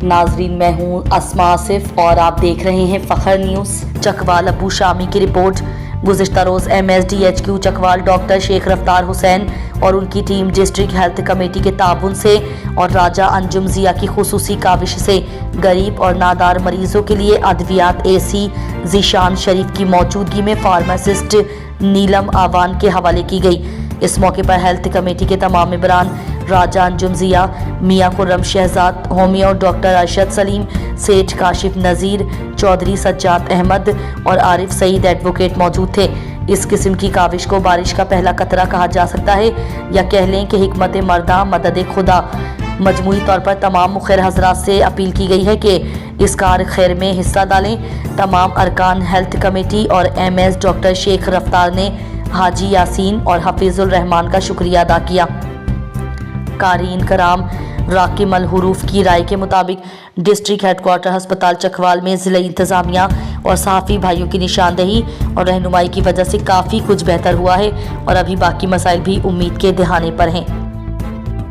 नाजरीन, मैं हूँ अस्मा आसिफ और आप देख रहे हैं फखर न्यूज़। चकवाल अबू शामी की रिपोर्ट। गुज़िश्ता रोज़ MSDHQ चकवाल डॉक्टर शेख रफ्तार हुसैन और उनकी टीम डिस्ट्रिक्ट हेल्थ कमेटी के ताउन से और राजा अंजुम ज़िया की खुसूसी काविश से गरीब और नादार मरीजों के लिए अद्वियात AC ज़ीशान शरीफ की मौजूदगी में फार्मासिस्ट नीलम आवान के हवाले की गई। इस मौके पर हेल्थ कमेटी के तमाम मेंबरान राजा अंजुम ज़िया, मियाँ खुर्रम शहजाद, होमियो डॉक्टर अरशद सलीम, सेठ काशिफ नज़ीर, चौधरी सज्जाद अहमद और आरिफ सईद एडवोकेट मौजूद थे। इस किस्म की काविश को बारिश का पहला कतरा कहा जा सकता है या कह लें कि हिकमत मर्दा मदद खुदा। मजमूई तौर पर तमाम मुखिर हजरात से अपील की गई है कि इस कार खैर में हिस्सा डालें। तमाम अरकान हेल्थ कमेटी और MS डॉक्टर शेख रफ्तार ने हाजी यासीन और हफीजुल रहमान का शुक्रिया अदा किया। कारीन कराम, राकिम अल हुरूफ की राय के मुताबिक डिस्ट्रिक्ट हेडक्वार्टर अस्पताल चकवाल में ज़िला इंतज़ामिया और सहाफ़ी भाइयों की निशानदेही और रहनुमाई की वजह से काफ़ी कुछ बेहतर हुआ है और अभी बाकी मसाइल भी उम्मीद के दहाने पर हैं।